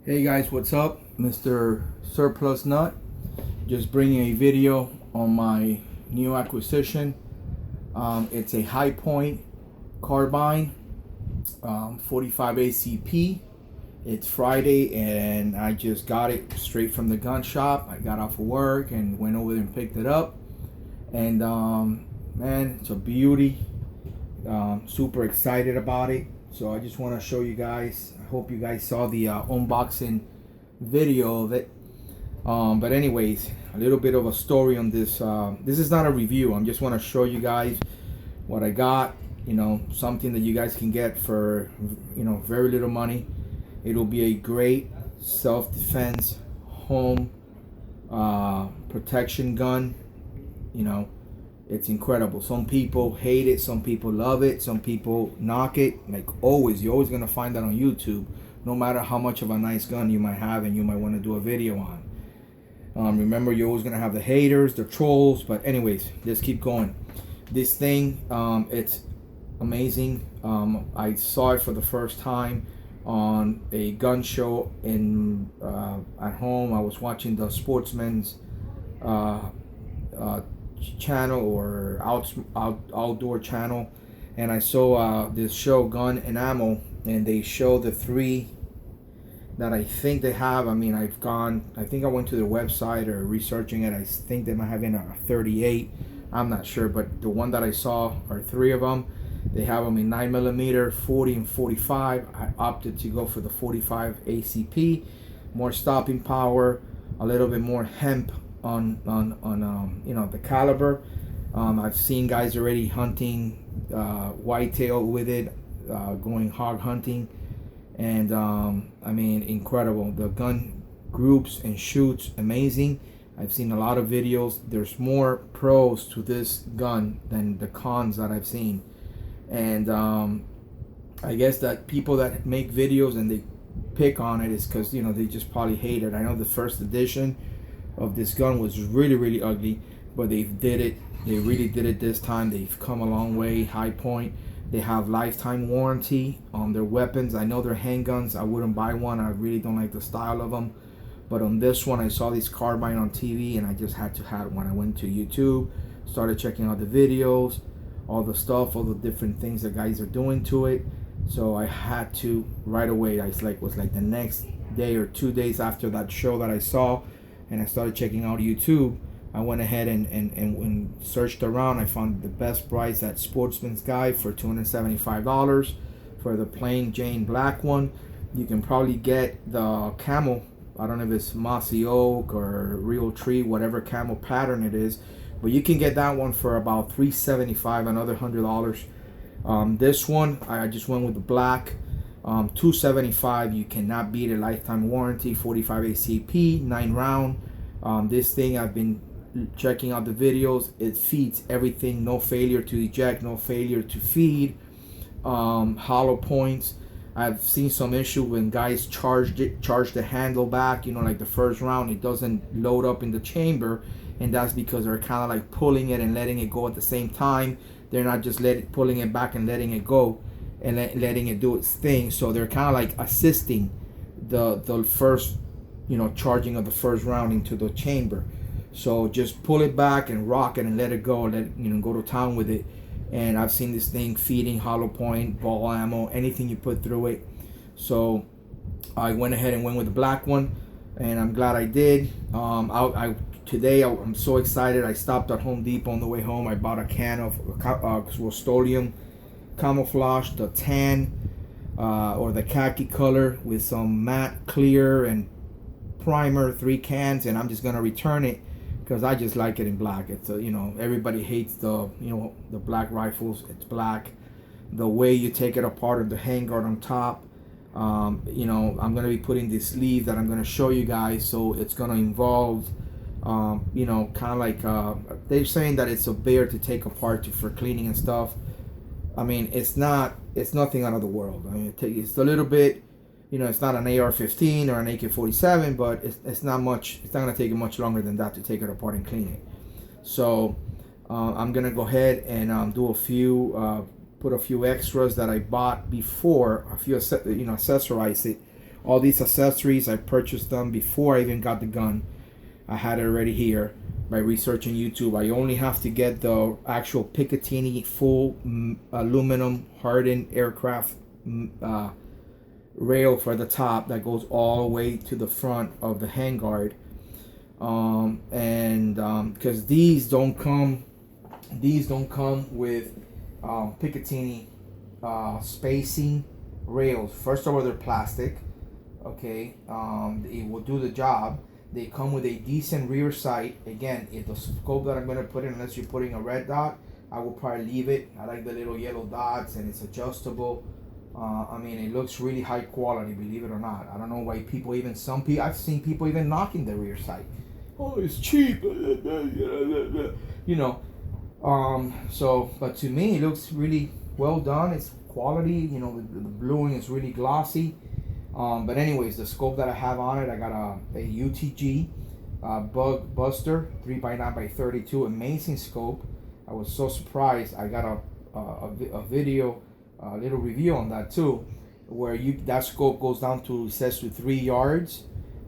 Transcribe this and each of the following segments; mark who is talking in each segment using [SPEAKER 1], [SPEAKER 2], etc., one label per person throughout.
[SPEAKER 1] Hey guys, what's up? Mr. Surplus Nut. Just bringing a video on my new acquisition. It's a High Point carbine, 45 ACP. It's Friday and I just got it straight from the gun shop. I got off of work and went over there and picked it up. And man, it's a beauty. Super excited about it. So I just want to show you guys. I hope you guys saw the unboxing video of it. But anyways, a little bit of a story on this. This is not a review. I just want to show you guys what I got. You know, something that you guys can get for, you know, very little money. It'll be a great self-defense home protection gun. You know, it's incredible. Some people hate it, some people love it, some people knock it. Like always, you're always gonna find that on YouTube, no matter how much of a nice gun you might have and you might want to do a video on. Remember, you're always gonna have the haters, the trolls, but anyways, let's keep going. This thing, it's amazing. I saw it for the first time on a gun show in at home. I was watching the Sportsman's channel or outdoor channel, and I saw this show Gun and Ammo, and they show the three that I think they have. I mean, I think I went to their website or researching it. I think they might have in a 38. I'm not sure, but the one that I saw are three of them. They have them in 9mm, 40 and 45. I opted to go for the 45 ACP. More stopping power, a little bit more hemp on you know, the caliber. I've seen guys already hunting whitetail with it, going hog hunting, and I mean, incredible. The gun groups and shoots amazing. I've seen a lot of videos. There's more pros to this gun than the cons that I've seen, and I guess that people that make videos and they pick on it is because, you know, they just probably hate it. I know the first edition of this gun was really ugly, but they really did it this time. They've come a long way. High Point, they have lifetime warranty on their weapons. I know their handguns, I wouldn't buy one. I really don't like the style of them, but on this one, I saw this carbine on TV and I just had to have it. When I went to YouTube, started checking out the videos, all the stuff, all the different things that guys are doing to it, so I had to right away. Was like the next day or 2 days after that show that I saw, and I started checking out YouTube. I went ahead and searched around. I found the best price at Sportsman's Guide for $275 for the plain Jane black one. You can probably get the camel. I don't know if it's mossy oak or real tree, whatever camel pattern it is, but you can get that one for about $375, another $100. This one, I just went with the black. $275. You cannot beat a lifetime warranty. 45 ACP, 9 round. This thing, I've been checking out the videos. It feeds everything. No failure to eject, no failure to feed. Hollow points. I've seen some issue when guys charge the handle back. You know, like the first round, it doesn't load up in the chamber, and that's because they're kind of like pulling it and letting it go at the same time. They're not just pulling it back and letting it go and letting it do its thing. So they're kind of like assisting the first, you know, charging of the first round into the chamber. So just pull it back and rock it and let it go. Go to town with it. And I've seen this thing feeding hollow point, ball ammo, anything you put through it. So I went ahead and went with the black one, and I'm glad I did. Today I'm so excited. I stopped at Home Depot on the way home. I bought a can of Rust-Oleum camouflage, the tan or the khaki color with some matte clear and primer, 3 cans, and I'm just gonna return it because I just like it in black. It's you know, everybody hates the black rifles. It's black. The way you take it apart of the handguard on top. You know, I'm gonna be putting this sleeve that I'm gonna show you guys, so it's gonna involve you know, kind of like they're saying that it's a bear to take apart for cleaning and stuff. I mean, it's nothing out of the world. I mean, it's a little bit, you know, it's not an AR-15 or an AK-47, but it's not much. It's not gonna take it much longer than that to take it apart and clean it. So I'm gonna go ahead and do a few, put a few extras that I bought before, a few, you know, accessorize it All these accessories, I purchased them before I even got the gun. I had it already here by researching YouTube. I only have to get the actual Picatinny full aluminum hardened aircraft rail for the top that goes all the way to the front of the handguard. Because these don't come with Picatinny spacing rails. First of all, they're plastic. Okay, it will do the job. They come with a decent rear sight. Again, if the scope that I'm going to put in, unless you're putting a red dot, I will probably leave it. I like the little yellow dots, and it's adjustable. I mean, it looks really high quality, believe it or not. I don't know why people, even some people, I've seen people even knocking the rear sight. Oh, it's cheap, you know. So, but to me, it looks really well done. It's quality, you know. The bluing is really glossy. But anyways, the scope that I have on it, I got a UTG Bug Buster 3x9x32, amazing scope. I was so surprised. I got a video, a little review on that too, where that scope goes down to, it says to 3 yards.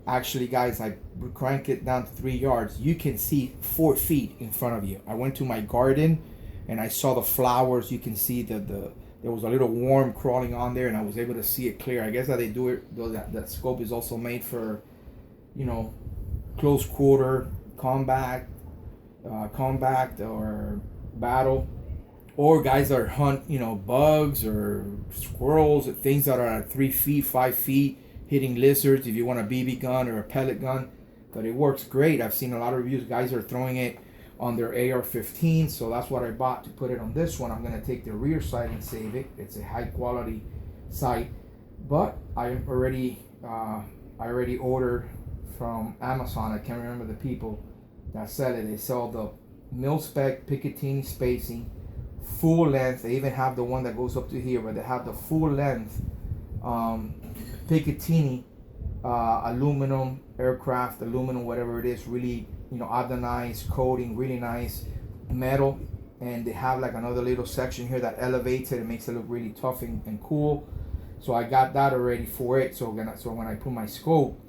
[SPEAKER 1] Actually, guys, I crank it down to 3 yards. You can see 4 feet in front of you. I went to my garden and I saw the flowers. You can see there was a little worm crawling on there, and I was able to see it clear. I guess that they do it, though, that scope is also made for, you know, close quarter combat or battle, or guys that hunt, you know, bugs or squirrels, or things that are at 3 feet, 5 feet, hitting lizards. If you want a BB gun or a pellet gun, but it works great. I've seen a lot of reviews. Guys are throwing it on their AR-15, so that's what I bought to put it on this one. I'm gonna take the rear sight and save it. It's a high quality sight, but I already ordered from Amazon. I can't remember the people that sell it. They sell the mil-spec Picatinny spacing, full length. They even have the one that goes up to here, but they have the full length Picatinny aluminum aircraft, aluminum, whatever it is, really, you know, anodized coating, really nice metal. And they have like another little section here that elevates it and makes it look really tough and cool. So I got that already for it. So when I put my scope,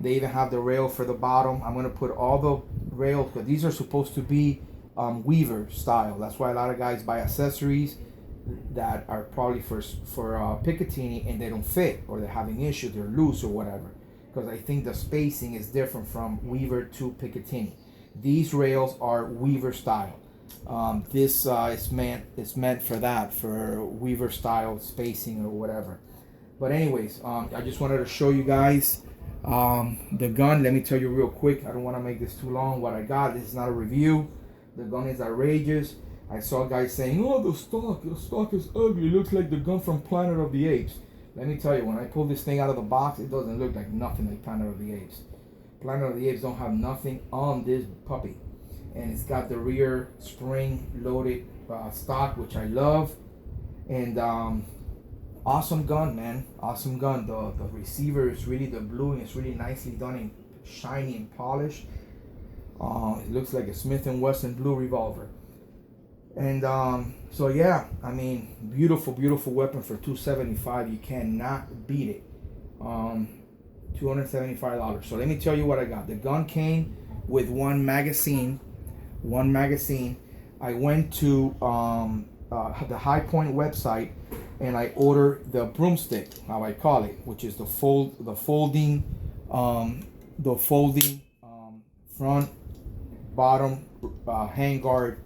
[SPEAKER 1] they even have the rail for the bottom. I'm gonna put all the rails, because these are supposed to be Weaver style. That's why a lot of guys buy accessories that are probably for Picatinny and they don't fit, or they're having issues, they're loose or whatever. Because I think the spacing is different from Weaver to Picatinny. These rails are Weaver style. This is meant for that, for Weaver style spacing or whatever. But anyways, I just wanted to show you guys the gun. Let me tell you real quick. I don't want to make this too long. What I got, this is not a review. The gun is outrageous. I saw guys saying, "Oh, the stock is ugly. It looks like the gun from Planet of the Apes." Let me tell you, when I pull this thing out of the box, it doesn't look like nothing like Planet of the Apes. Planet of the Apes don't have nothing on this puppy. And it's got the rear spring-loaded stock, which I love. And awesome gun, man. Awesome gun. The receiver is really, the bluing is really nicely done and shiny and polished. It looks like a Smith & Wesson blue revolver. And so yeah, I mean, beautiful weapon for $275. You cannot beat it. $275. So let me tell you what I got. The gun came with one magazine. I went to the High Point website and I ordered the broomstick, how I call it, which is the folding front bottom handguard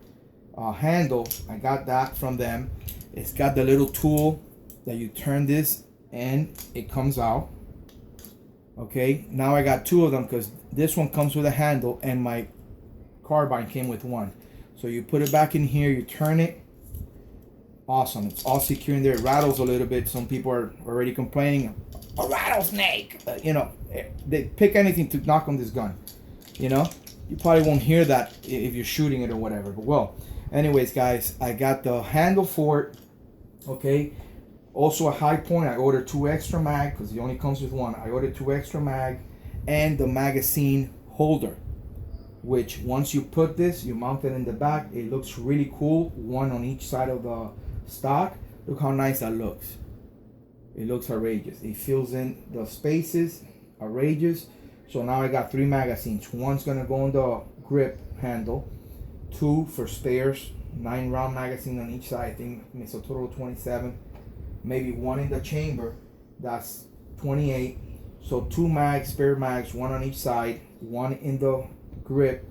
[SPEAKER 1] handle. I got that from them. It's got the little tool that you turn this and it comes out. Okay, now I got 2 of them because this one comes with a handle and my carbine came with one. So you put it back in here, you turn it. Awesome. It's all secure in there. It rattles a little bit. Some people are already complaining, a rattlesnake. You know, they pick anything to knock on this gun. You know, you probably won't hear that if you're shooting it or whatever. But well, anyways, guys, I got the handle for it. Okay. Also a High Point. I ordered 2 extra mag because it only comes with one. I ordered 2 extra mag and the magazine holder, which once you put this, you mount it in the back. It looks really cool. One on each side of the stock. Look how nice that looks. It looks outrageous. It fills in the spaces, outrageous. So now I got 3 magazines. One's gonna go on the grip handle, 2 for spares, 9-round magazine on each side. I think it's a total of 27. Maybe 1 in the chamber, that's 28. So 2 mags, spare mags, 1 on each side, 1 in the grip.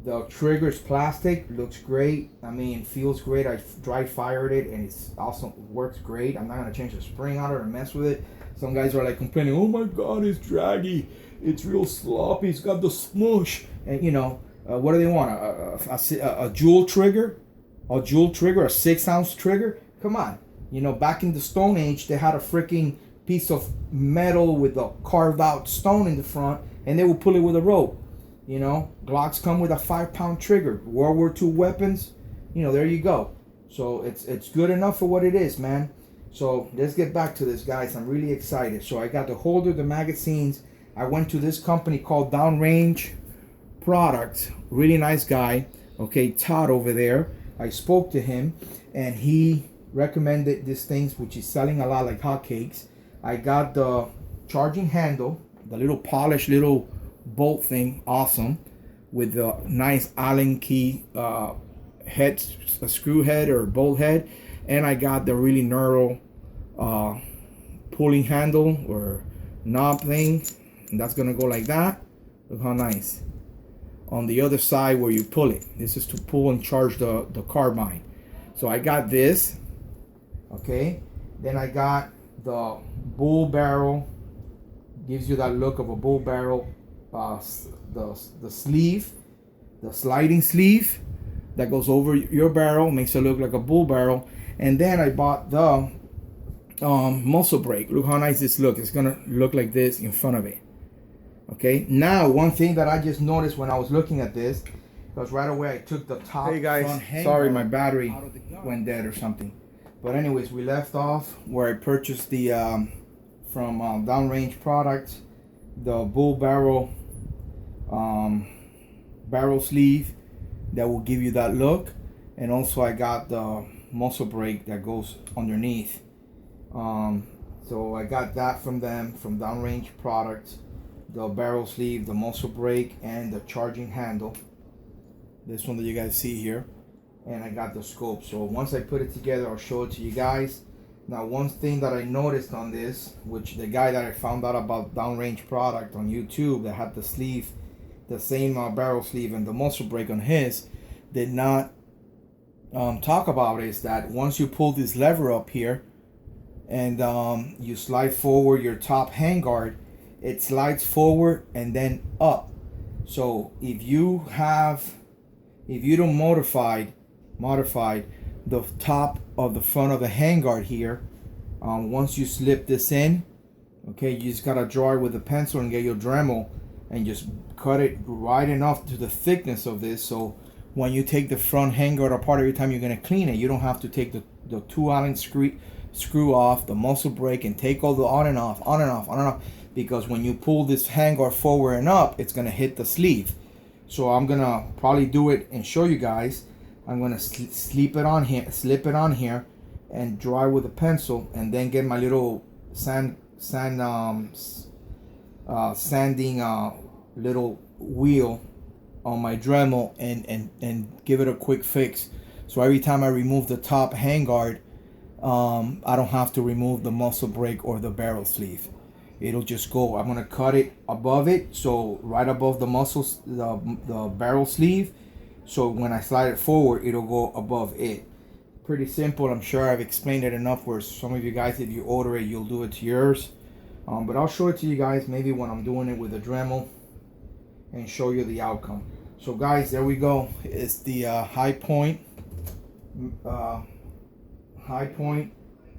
[SPEAKER 1] The trigger's plastic, looks great. I mean, feels great. I dry fired it and it's also works great. I'm not gonna change the spring on it or mess with it. Some guys are like complaining, oh my god, it's draggy, it's real sloppy, it's got the smush. And you know, what do they want? A jewel trigger? A jewel trigger, a 6-ounce trigger? Come on. You know, back in the Stone Age, they had a freaking piece of metal with a carved out stone in the front and they would pull it with a rope. You know, Glocks come with a 5-pound trigger. World War II weapons, you know, there you go. So it's good enough for what it is, man. So let's get back to this, guys. I'm really excited. So I got the holder, the magazines. I went to this company called Downrange Products. Really nice guy. Okay, Todd over there. I spoke to him and he recommended these things, which is selling a lot like hotcakes. I got the charging handle, the little polished little bolt thing, awesome, with the nice Allen key head, a screw head or bolt head, and I got the really narrow pulling handle or knob thing, and that's gonna go like that. Look how nice. On the other side where you pull it, this is to pull and charge the carbine. So I got this, okay. Then I got the bull barrel, gives you that look of a bull barrel. The sleeve, the sliding sleeve that goes over your barrel, makes it look like a bull barrel. And then I bought the muzzle brake. Look how nice this looks. It's gonna look like this in front of it. Okay, now one thing that I just noticed when I was looking at this, because right away I took the top. Hey guys, sorry my battery went dead or something. But anyways, we left off where I purchased the from Downrange Products, the bull barrel barrel sleeve that will give you that look. And also I got the muzzle brake that goes underneath. So I got that from them, from Downrange Products, the barrel sleeve, the muzzle brake, and the charging handle, this one that you guys see here. And I got the scope. So once I put it together, I'll show it to you guys. Now, one thing that I noticed on this, which the guy that I found out about Downrange Product on YouTube that had the sleeve, the same barrel sleeve and the muzzle brake on his, did not talk about, is that once you pull this lever up here and you slide forward your top handguard, it slides forward and then up. So if you don't modify the top of the front of the handguard here, once you slip this in, okay, you just gotta draw it with a pencil and get your Dremel and just cut it right enough to the thickness of this, so when you take the front handguard apart every time you're gonna clean it, you don't have to take the 2 Allen screw off, the muzzle brake, and take all the on and off, because when you pull this handguard forward and up, it's gonna hit the sleeve. So I'm gonna probably do it and show you guys. I'm gonna slip it on here, and draw with a pencil, and then get my little sanding little wheel on my Dremel and give it a quick fix. So every time I remove the top handguard, I don't have to remove the muzzle brake or the barrel sleeve. It'll just go. I'm gonna cut it above it, so right above the the barrel sleeve. So when I slide it forward, it'll go above it. Pretty simple. I'm sure I've explained it enough where some of you guys, if you order it, you'll do it to yours. But I'll show it to you guys maybe when I'm doing it with a Dremel and show you the outcome. So guys, there we go. It's the High Point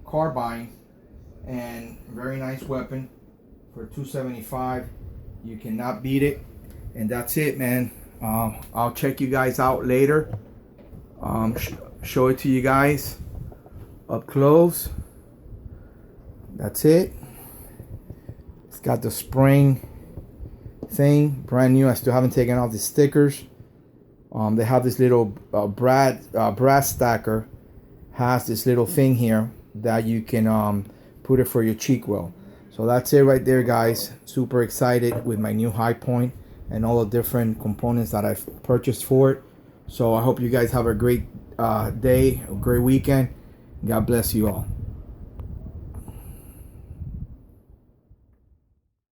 [SPEAKER 1] carbine, and very nice weapon for $275. You cannot beat it. And that's it, man. I'll check you guys out later. Show it to you guys up close. That's it. It's got the spring thing, brand new. I still haven't taken off the stickers. They have this little brass stacker, has this little thing here that you can put it for your cheek well. So that's it right there, guys. Super excited with my new High Point and all the different components that I've purchased for it. So I hope you guys have a great day, a great weekend. God bless you all.